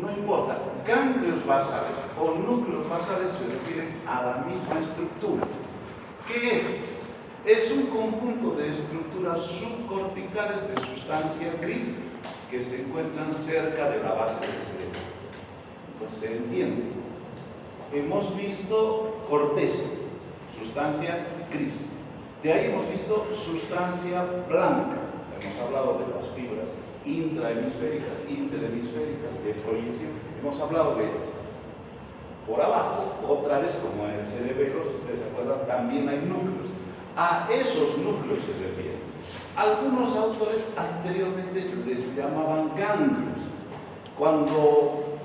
no importa, ganglios basales o núcleos basales se refieren a la misma estructura. ¿Qué es? Es un conjunto de estructuras subcorticales de sustancia gris que se encuentran cerca de la base del cerebro. Entonces se entiende. Hemos visto corteza, sustancia gris. De ahí hemos visto sustancia blanca. Hemos hablado de las fibras intrahemisféricas, interhemisféricas, de proyección. Hemos hablado de ellas. Por abajo, otra vez como en el cerebelo, si ustedes se acuerdan, también hay núcleos. A esos núcleos se refiere. Algunos autores anteriormente les llamaban ganglios. Cuando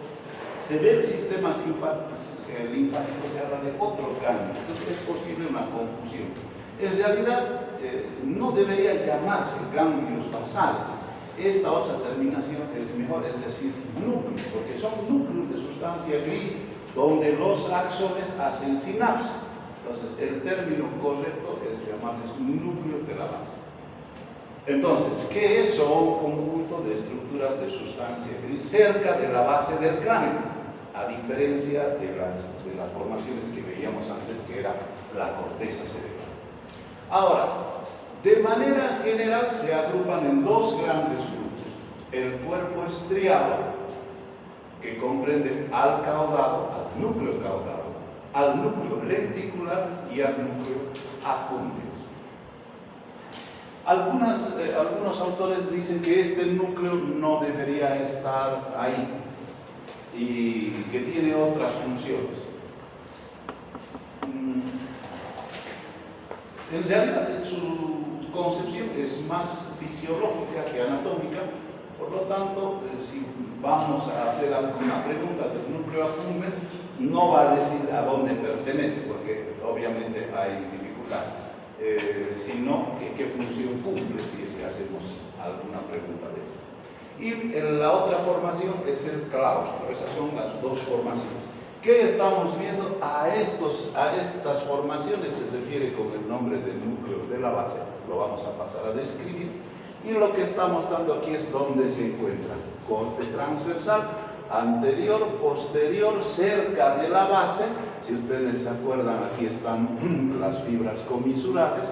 se ve el sistema linfático se habla de otros ganglios, entonces es posible una confusión. En realidad no debería llamarse ganglios basales. Esta otra terminación es mejor, es decir, núcleos, porque son núcleos de sustancia gris donde los axones hacen sinapsis. Entonces, el término correcto es llamarles núcleos de la base. Entonces, ¿qué es? Son un conjunto de estructuras de sustancia gris cerca de la base del cráneo, a diferencia de las formaciones que veíamos antes, que era la corteza cerebral. Ahora, de manera general se agrupan en dos grandes grupos: el cuerpo estriado, que comprende al caudado, al núcleo caudado, al núcleo lenticular y al núcleo accumbens. Algunos autores dicen que este núcleo no debería estar ahí y que tiene otras funciones. En realidad, su concepción es más fisiológica que anatómica, por lo tanto, si vamos a hacer alguna pregunta del núcleo accumbens, no va a decir a dónde pertenece, porque obviamente hay dificultad, sino qué función cumple si es que hacemos alguna pregunta de esa. Y la otra formación es el claustro. Esas son las dos formaciones. ¿Qué estamos viendo? A estas formaciones se refiere con el nombre de núcleo de la base, lo vamos a pasar a describir, y lo que está mostrando aquí es dónde se encuentra: corte transversal, anterior, posterior, cerca de la base. Si ustedes se acuerdan, aquí están las fibras comisurales,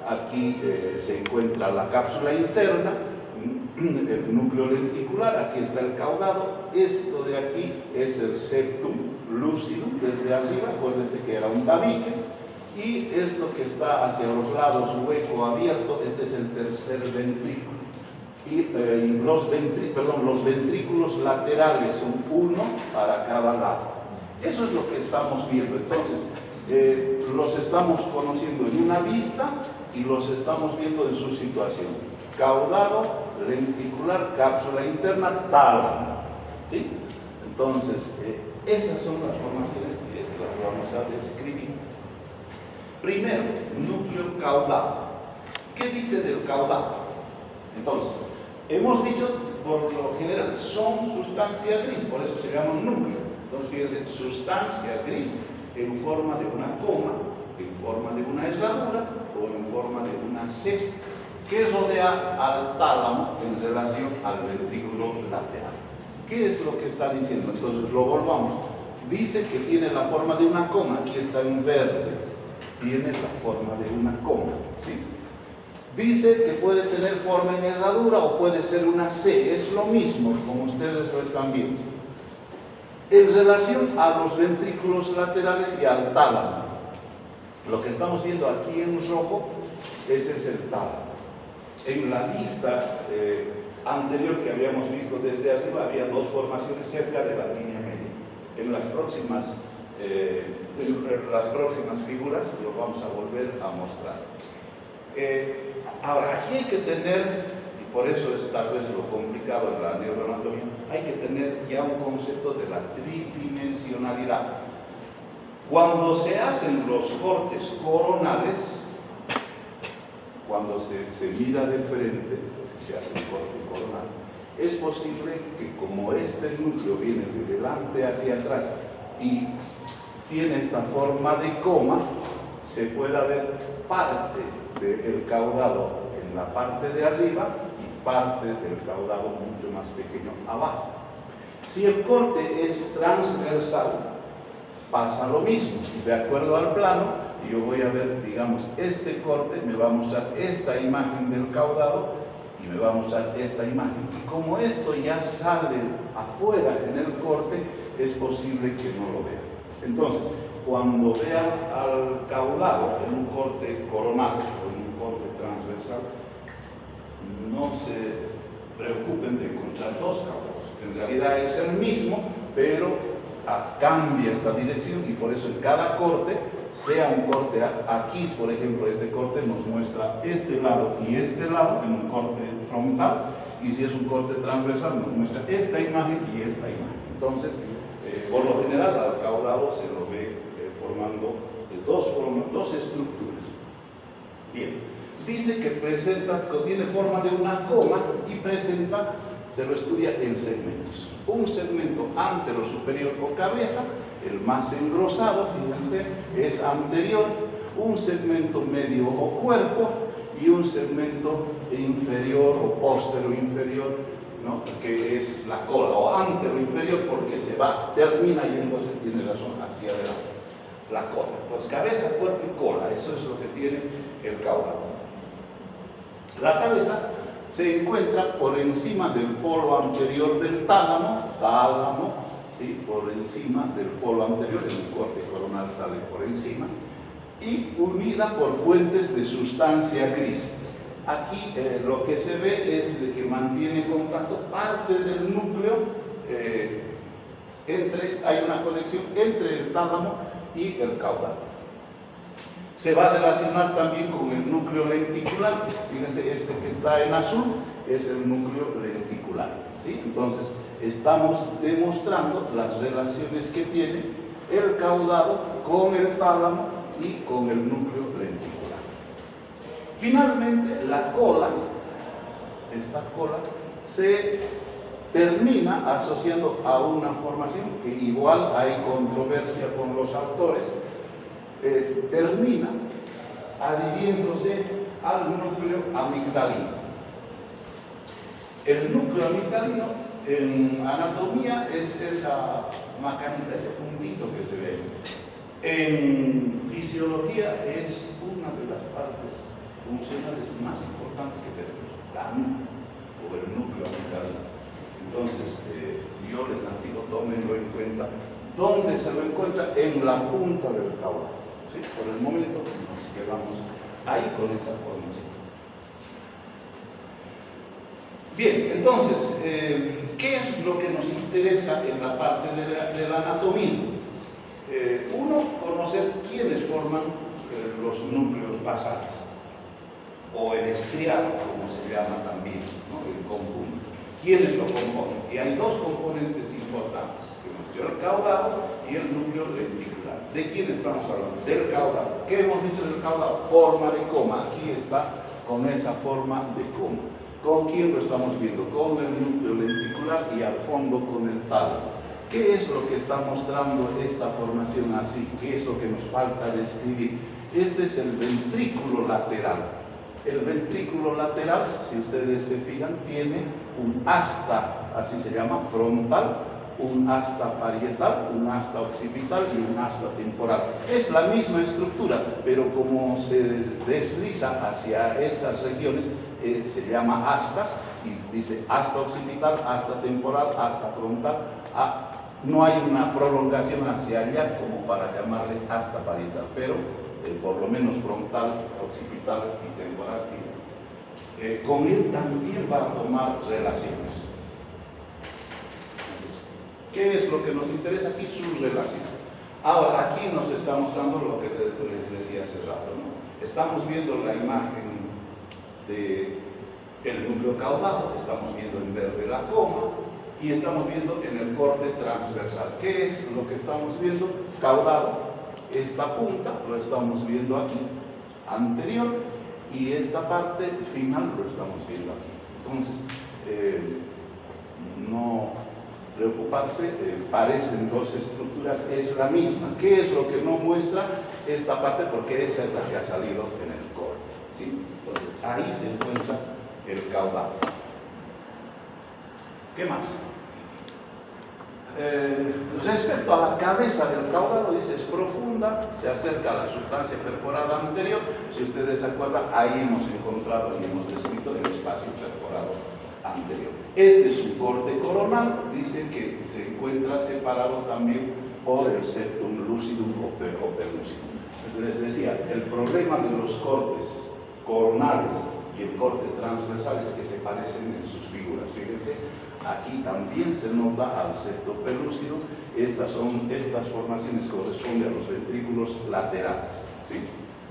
aquí se encuentra la cápsula interna, el núcleo lenticular, aquí está el caudado, esto de aquí es el septum lucidum, desde arriba, acuérdense que era un tabique, y esto que está hacia los lados, hueco abierto, este es el tercer ventrículo. Y los ventrículos laterales son uno para cada lado. Eso es lo que estamos viendo. Entonces, los estamos conociendo en una vista y los estamos viendo en su situación: caudado, lenticular, cápsula interna, tálamo. ¿Sí? Entonces, esas son las formaciones que las vamos a describir. Primero, núcleo caudado. ¿Qué dice del caudado? Entonces, hemos dicho, por lo general, son sustancia gris, por eso se llama núcleo. Entonces, fíjense, sustancia gris en forma de una coma, en forma de una herradura o en forma de una C, que rodea al tálamo en relación al ventrículo lateral. ¿Qué es lo que está diciendo? Entonces, lo volvamos. Dice que tiene la forma de una coma, aquí está en verde, tiene la forma de una coma, ¿sí? Dice que puede tener forma en herradura o puede ser una C, es lo mismo, como ustedes lo están viendo. En relación a los ventrículos laterales y al tálamo, lo que estamos viendo aquí en rojo, ese es el tálamo. En la vista anterior que habíamos visto desde arriba, había dos formaciones cerca de la línea media. En las próximas figuras lo vamos a volver a mostrar. Ahora, aquí hay que tener, y por eso es tal vez lo complicado en la neuroanatomía, hay que tener ya un concepto de la tridimensionalidad. Cuando se hacen los cortes coronales, cuando se mira de frente, pues se hace un corte coronal, es posible que como este núcleo viene de delante hacia atrás y tiene esta forma de coma, se pueda ver parte del caudado en la parte de arriba y parte del caudado mucho más pequeño abajo. Si el corte es transversal, pasa lo mismo. De acuerdo al plano, yo voy a ver, digamos, este corte me va a mostrar esta imagen del caudado y me va a mostrar esta imagen. Y como esto ya sale afuera en el corte, es posible que no lo vea. Entonces, cuando vean al caudado en un corte coronal o en un corte transversal, no se preocupen de encontrar dos caudados. En realidad es el mismo, pero cambia esta dirección y por eso en cada corte, sea un corte aquí, por ejemplo, este corte nos muestra este lado y este lado en un corte frontal, y si es un corte transversal nos muestra esta imagen y esta imagen. Entonces, por lo general al caudado se lo ve formando dos estructuras. Bien, dice que tiene forma de una coma y presenta, se lo estudia en segmentos. Un segmento antero, superior o cabeza, el más engrosado, fíjense, es anterior, un segmento medio o cuerpo y un segmento inferior o póstero inferior, ¿no? Que es la cola, o antero inferior, porque termina yéndose, tiene razón, hacia adelante, la cola. Pues cabeza, cuerpo y cola, eso es lo que tiene el caudado. La cabeza se encuentra por encima del polo anterior del tálamo, ¿sí? Por encima del polo anterior, en el corte coronal sale por encima, y unida por puentes de sustancia gris. Aquí lo que se ve es de que mantiene contacto parte del núcleo, hay una conexión entre el tálamo y el caudado. Se va a relacionar también con el núcleo lenticular. Fíjense, este que está en azul es el núcleo lenticular, ¿sí? Entonces, estamos demostrando las relaciones que tiene el caudado con el tálamo y con el núcleo lenticular. Finalmente, la cola, esta cola, se termina asociando a una formación que igual hay controversia con los autores, termina adhiriéndose al núcleo amigdalino. El núcleo amigdalino en anatomía es esa macanita, ese puntito que se ve. En fisiología es una de las partes funcionales más importantes que tenemos, la nuca o el núcleo amigdalino. Entonces, yo les anticipo, tómenlo en cuenta. ¿Dónde se lo encuentra? En la punta del caudado. ¿Sí? Por el momento nos quedamos ahí con esa formación. Bien, entonces, ¿qué es lo que nos interesa en la parte de la anatomía? Uno, conocer quiénes forman los núcleos basales, o el estriado, como se llama también, ¿no? El conjunto. ¿Quiénes lo componen? Y hay dos componentes importantes, que nos dio el caudado y el núcleo lenticular. ¿De quién estamos hablando? Del caudado. ¿Qué hemos dicho del caudado? Forma de coma. Aquí está con esa forma de coma. ¿Con quién lo estamos viendo? Con el núcleo lenticular y al fondo con el tálamo. ¿Qué es lo que está mostrando esta formación así? ¿Qué es lo que nos falta describir? Este es el ventrículo lateral. El ventrículo lateral, si ustedes se fijan, tiene un asta, así se llama, frontal, un asta parietal, un asta occipital y un asta temporal. Es la misma estructura, pero como se desliza hacia esas regiones, se llama astas, y dice asta occipital, asta temporal, asta frontal. No hay una prolongación hacia allá como para llamarle asta parietal, pero por lo menos frontal, occipital y temporal. Con él también va a tomar relaciones. ¿Qué es lo que nos interesa aquí? Sus relaciones. Ahora, aquí nos está mostrando lo que les decía hace rato, ¿no? Estamos viendo la imagen del núcleo caudado, estamos viendo en verde la coma y estamos viendo en el corte transversal. ¿Qué es lo que estamos viendo? Caudado. Esta punta lo estamos viendo aquí, anterior, y esta parte final lo estamos viendo aquí. Entonces, no preocuparse, parecen dos estructuras, es la misma. ¿Qué es lo que no muestra esta parte? Porque esa es la que ha salido en el corte, ¿sí? Entonces, ahí se encuentra el caudado. ¿Qué más? Respecto a la cabeza del caudado, dice es profunda, se acerca a la sustancia perforada anterior. Si ustedes se acuerdan, ahí hemos encontrado y hemos descrito el espacio perforado anterior. Este es su corte coronal, dice que se encuentra separado también por el septum lucidum o pellucidum. Les decía, el problema de los cortes coronales y el corte transversal es que se parecen en sus figuras. Fíjense, aquí también se nota al septo pelúcido. Estas formaciones corresponden a los ventrículos laterales, ¿sí?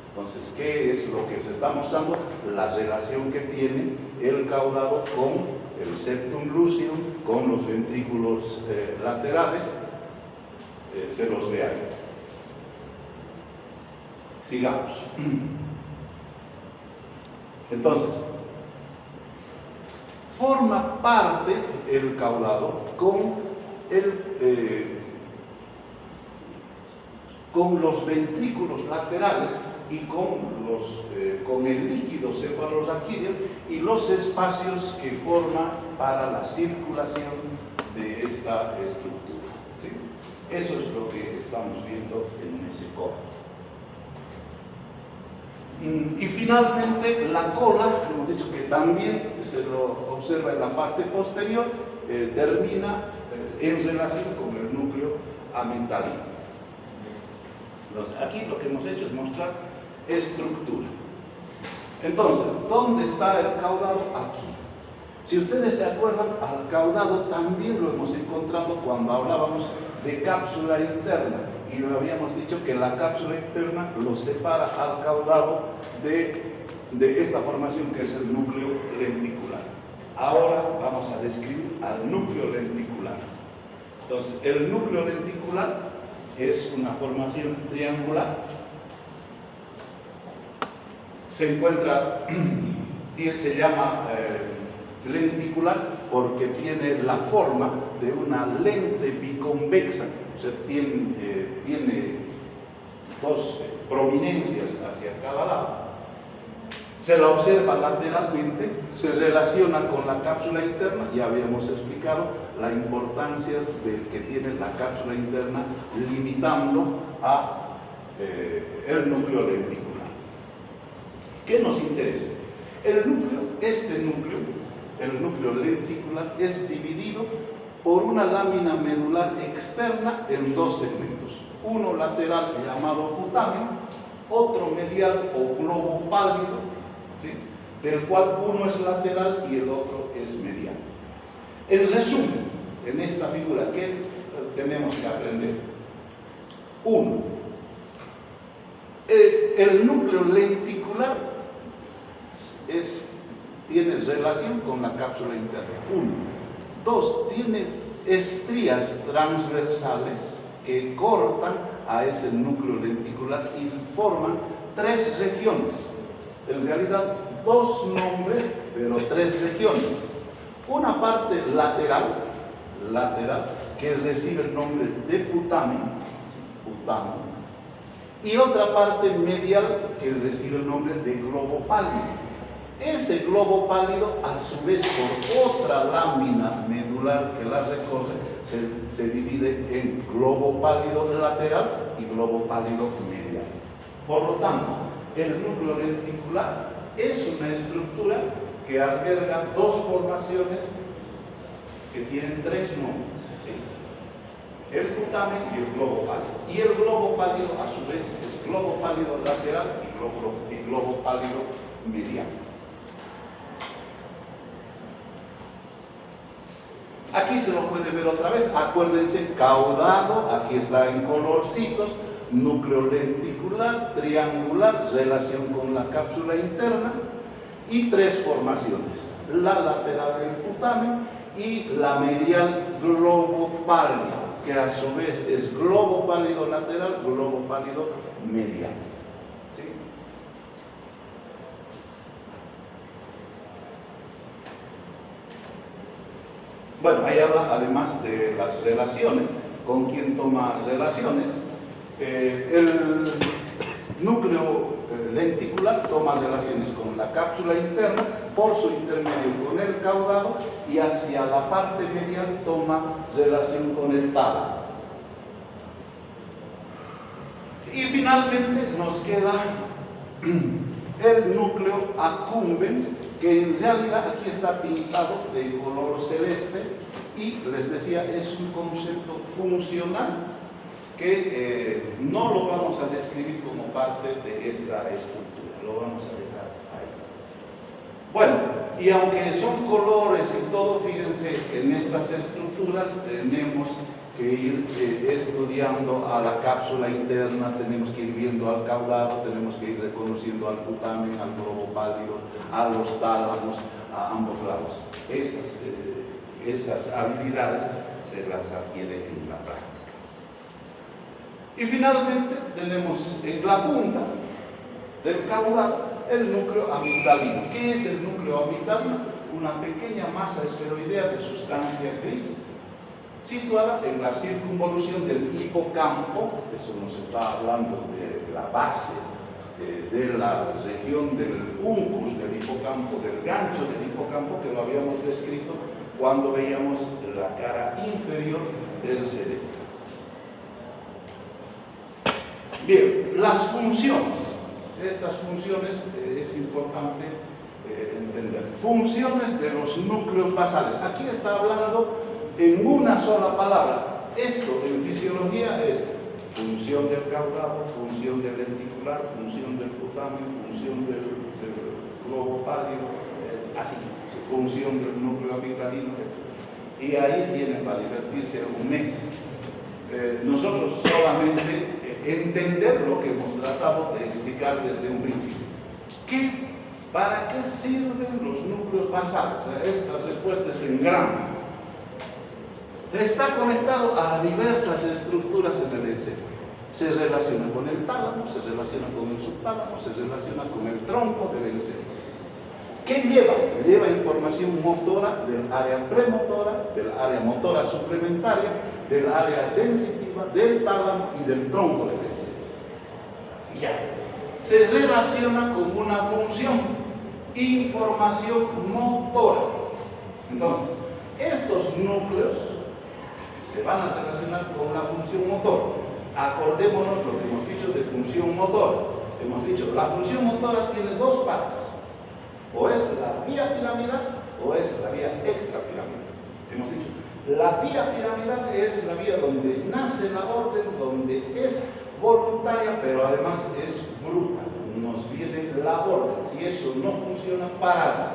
Entonces, ¿qué es lo que se está mostrando? La relación que tiene el caudado con el septum lucidum, con los ventrículos laterales. Se los ve ahí. Sigamos. Entonces, forma parte el caudado con los ventrículos laterales y con el líquido cefalorraquídeo y los espacios que forma para la circulación de esta estructura, ¿sí? Eso es lo que estamos viendo en ese corte. Y finalmente la cola, hemos dicho que también se lo observa en la parte posterior, termina en relación con el núcleo amentalino. Entonces, aquí lo que hemos hecho es mostrar estructura. Entonces, ¿dónde está el caudado? Aquí. Si ustedes se acuerdan, al caudado también lo hemos encontrado cuando hablábamos de cápsula interna. Y lo habíamos dicho que la cápsula interna lo separa al caudado de esta formación que es el núcleo lenticular. Ahora vamos a describir al núcleo lenticular. Entonces, el núcleo lenticular es una formación triangular. Se encuentra, se llama lenticular porque tiene la forma de una lente biconvexa. O sea, tiene dos prominencias hacia cada lado. Se la observa lateralmente, se relaciona con la cápsula interna. Ya habíamos explicado la importancia que tiene la cápsula interna limitando a el núcleo lenticular. ¿Qué nos interesa? El núcleo lenticular es dividido por una lámina medular externa en dos segmentos, uno lateral llamado putamen, otro medial o globo pálido, ¿sí? Del cual uno es lateral y el otro es medial. En resumen, en esta figura, ¿qué tenemos que aprender? Uno, el núcleo lenticular tiene relación con la cápsula interna. Uno. Dos, tiene estrías transversales que cortan a ese núcleo lenticular y forman tres regiones. En realidad, dos nombres, pero tres regiones. Una parte lateral, que recibe el nombre de putamen, y otra parte medial, que recibe el nombre de globo pálido. Ese globo pálido, a su vez, por otra lámina medular que la recorre, se divide en globo pálido lateral y globo pálido medial. Por lo tanto, el núcleo lenticular es una estructura que alberga dos formaciones que tienen tres nombres, ¿sí? El putamen y el globo pálido. Y el globo pálido, a su vez, es globo pálido lateral y globo pálido medial. Aquí se lo puede ver otra vez. Acuérdense, caudado, aquí está en colorcitos, núcleo lenticular, triangular, relación con la cápsula interna y tres formaciones: la lateral del putamen y la medial globo pálido, que a su vez es globo pálido lateral, globo pálido medial. ¿Sí? Bueno, ahí habla además de las relaciones, con quién toma relaciones. núcleo lenticular toma relaciones con la cápsula interna, por su intermedio con el caudado, y hacia la parte medial toma relación con el tálamo. Y finalmente nos queda el núcleo accumbens, que en realidad aquí está pintado de color celeste, y les decía, es un concepto funcional que no lo vamos a describir como parte de esta estructura, lo vamos a dejar ahí. Bueno, y aunque son colores y todo, fíjense, en estas estructuras tenemos que ir estudiando a la cápsula interna, tenemos que ir viendo al caudado, tenemos que ir reconociendo al putamen, al globo pálido, a los tálamos, a ambos lados. Esas habilidades se las adquiere en la práctica. Y finalmente tenemos en la punta del caudado el núcleo amigdalino. ¿Qué es el núcleo amigdalino? Una pequeña masa esferoidea de sustancia gris situada en la circunvolución del hipocampo. Eso nos está hablando de la base de la región del uncus del hipocampo, del gancho del hipocampo, que lo habíamos descrito cuando veíamos la cara inferior del cerebro. Bien, las funciones. Estas funciones es importante entender. Funciones de los núcleos basales. Aquí está hablando en una sola palabra. Esto en fisiología es función del caudado, función del lenticular, función del putamen, función del globo pálido, así, función del núcleo amigdalino. Y ahí tienen para divertirse un mes. Nosotros solamente entender lo que hemos tratado de explicar desde un principio. ¿Para qué sirven los núcleos basales? Esta respuesta es en grande. Está conectado a diversas estructuras en el encéfalo. Se relaciona con el tálamo, se relaciona con el subtálamo, se relaciona con el tronco del encéfalo. ¿Qué lleva? Lleva información motora del área premotora, del área motora suplementaria, del área sensitiva, del tálamo y del tronco del encéfalo. Ya. Se relaciona con una función, información motora. Entonces, estos núcleos se van a relacionar con la función motora. Acordémonos lo que hemos dicho de función motora. Hemos dicho, la función motora tiene dos partes. O es la vía piramidal o es la vía extrapiramidal. Hemos dicho, la vía piramidal es la vía donde nace la orden, donde es voluntaria, pero además es bruta. Nos viene la orden. Si eso no funciona, paramos.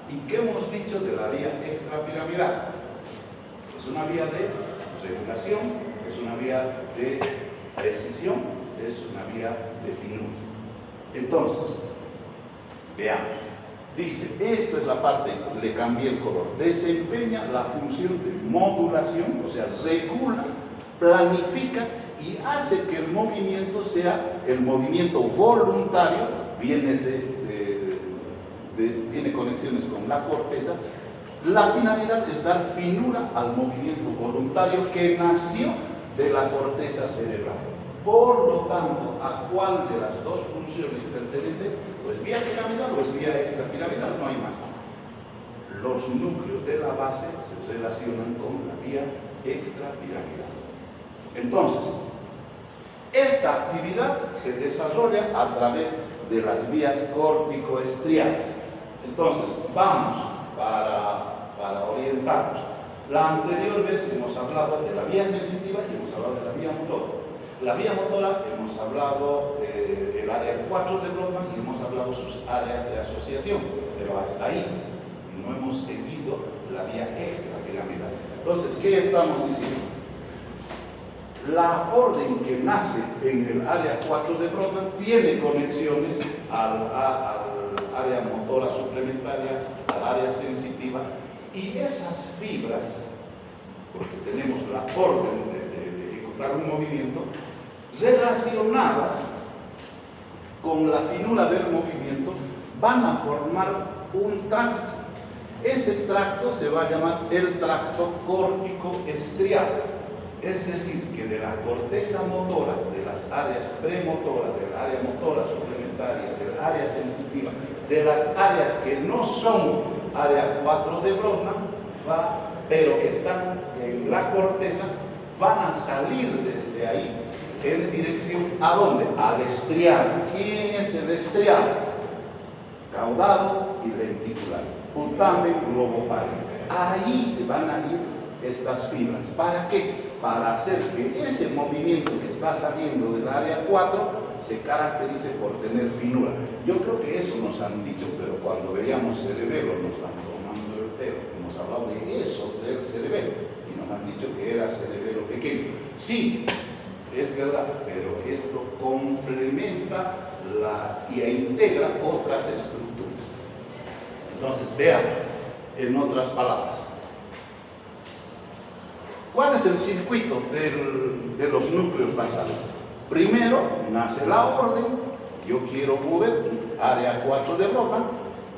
¿Y qué hemos dicho de la vía extrapiramidal? Es una vía de regulación, es una vía de precisión, es una vía de finura. Entonces, veamos. Dice, esta es la parte, le cambié el color, desempeña la función de modulación, o sea, regula, planifica y hace que el movimiento sea el movimiento voluntario, tiene conexiones con la corteza. La finalidad es dar finura al movimiento voluntario que nació de la corteza cerebral. Por lo tanto, ¿a cuál de las dos funciones pertenece? Pues vía piramidal o es vía extrapiramidal, no hay más. Los núcleos de la base se relacionan con la vía extrapiramidal. Entonces, esta actividad se desarrolla a través de las vías córtico-estriadas. Entonces, vamos para orientarnos. La anterior vez hemos hablado de la vía sensitiva y hemos hablado de la vía motora. La vía motora hemos hablado del área 4 de Brodmann y hemos hablado sus áreas de asociación, pero hasta ahí no hemos seguido la vía extrapiramidal. Entonces, ¿qué estamos diciendo? La orden que nace en el área 4 de Brodmann tiene conexiones al área motora suplementaria, al área sensitiva, y esas fibras, porque tenemos la orden de ejecutar un movimiento, relacionadas con la finura del movimiento, van a formar un tracto. Ese tracto se va a llamar el tracto córtico-estriado. Es decir, que de la corteza motora, de las áreas premotoras, del área motora suplementaria, del área sensitiva, de las áreas que no son área 4 de Brodmann, pero que están en la corteza, van a salir desde ahí en dirección ¿a dónde? Al estriado. ¿Quién es el estriado? Caudado y lenticular. Putamen, globo pálido. Ahí van a ir estas fibras. ¿Para qué? Para hacer que ese movimiento que está saliendo del área 4 se caracterice por tener finura. Yo creo que eso nos han dicho, pero cuando veíamos cerebelo nos están tomando el pelo. Hemos hablado de eso, del cerebelo, y nos han dicho que era cerebelo pequeño. Sí, es verdad, pero esto complementa y integra otras estructuras. Entonces, veamos, en otras palabras, ¿cuál es el circuito de los núcleos basales? Primero, nace la orden, yo quiero mover área 4 de Brodmann,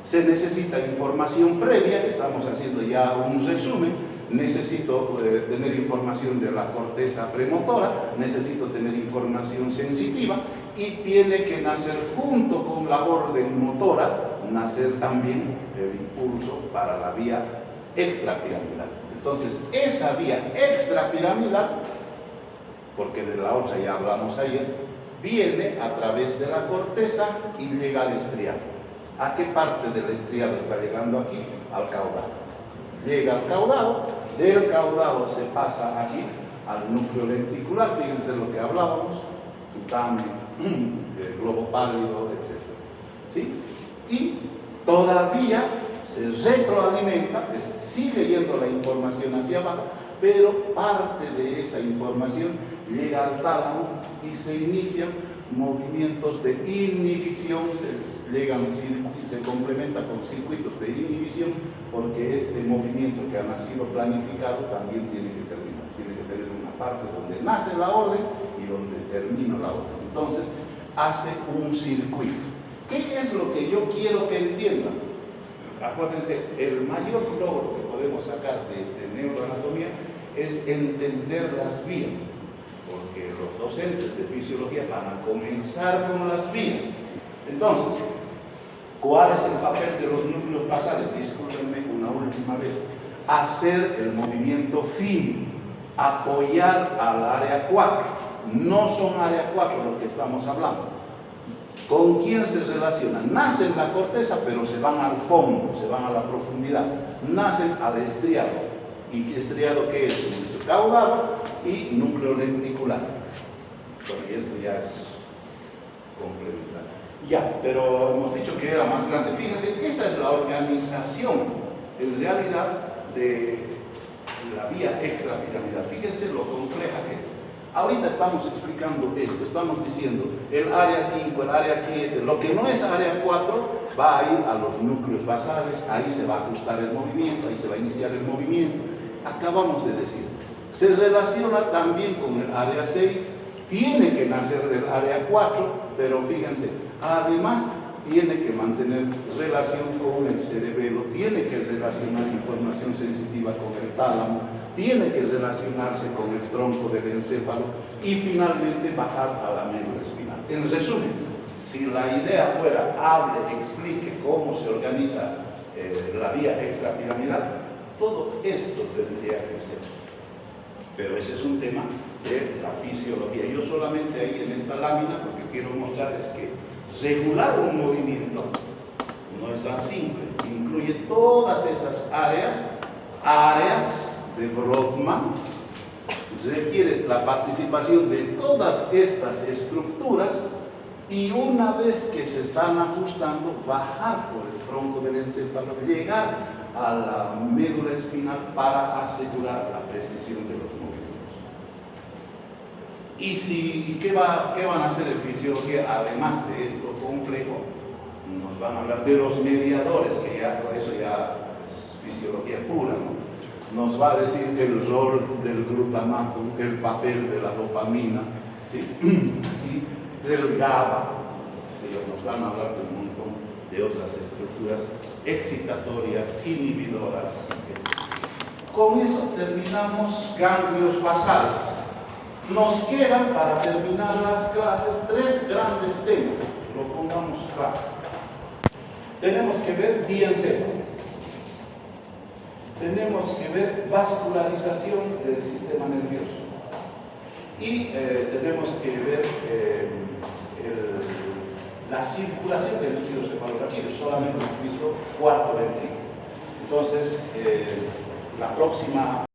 se necesita información previa, estamos haciendo ya un resumen, necesito tener información de la corteza premotora, necesito tener información sensitiva y tiene que nacer junto con la orden motora, nacer también el impulso para la vía extrapiramidal. Entonces, esa vía extrapiramidal, porque de la otra ya hablamos ayer, viene a través de la corteza y llega al estriado. ¿A qué parte del estriado está llegando aquí? Al caudado. Llega al caudado, del caudado se pasa aquí al núcleo lenticular, fíjense lo que hablábamos, putamen, el globo pálido, etc. ¿Sí? Y todavía se retroalimenta, sigue yendo la información hacia abajo, pero parte de esa información llega al tálamo y se inician movimientos de inhibición, se complementa con circuitos de inhibición, porque este movimiento que ha nacido planificado también tiene que terminar, tiene que tener una parte donde nace la orden y donde termina la orden. Entonces, hace un circuito. ¿Qué es lo que yo quiero que entiendan? Acuérdense, el mayor logro que podemos sacar de neuroanatomía es entender las vías, porque los docentes de fisiología van a comenzar con las vías. Entonces, ¿cuál es el papel de los núcleos basales? Discúlpenme una última vez. Hacer el movimiento fino, apoyar al área 4. No son área 4 los que estamos hablando. ¿Con quién se relacionan? Nacen la corteza, pero se van al fondo, se van a la profundidad. Nacen al estriado. ¿Y estriado qué es? Caudado y núcleo lenticular. Bueno, y esto ya es complementario. Ya, pero hemos dicho que era más grande. Fíjense, esa es la organización, en realidad, de la vía extrapiramidal. Fíjense lo compleja que es. Ahorita estamos explicando esto, estamos diciendo el área 5, el área 7, lo que no es área 4 va a ir a los núcleos basales, ahí se va a ajustar el movimiento, ahí se va a iniciar el movimiento. Acabamos de decir, se relaciona también con el área 6, tiene que nacer del área 4, pero fíjense, además tiene que mantener relación con el cerebelo, tiene que relacionar información sensitiva con el tálamo, tiene que relacionarse con el tronco del encéfalo y finalmente bajar a la médula espinal. En resumen, si la idea fuera hable, explique cómo se organiza la vía extrapiramidal, todo esto tendría que ser. Pero ese es un tema de la fisiología. Yo solamente ahí en esta lámina lo que quiero mostrar es que regular un movimiento no es tan simple, incluye todas esas áreas de Brodmann, requiere la participación de todas estas estructuras y una vez que se están ajustando, bajar por el tronco del encéfalo, llegar a la médula espinal para asegurar la precisión de los movimientos. ¿Y qué van a hacer en fisiología? Además de esto complejo, nos van a hablar de los mediadores, que ya eso ya es fisiología pura, ¿no? Nos va a decir el rol del glutamato, el papel de la dopamina, ¿sí? Y del GABA. ¿Sí? Nos van a hablar de un montón de otras estructuras excitatorias, inhibidoras. Con eso terminamos ganglios basales. Nos quedan para terminar las clases 3 grandes temas. Lo pongamos rápido. Tenemos que ver vía encéfalo. Tenemos que ver vascularización del sistema nervioso. Y tenemos que ver la circulación del líquido cefalorraquídeo, solamente el piso cuarto ventrículo. Entonces, la próxima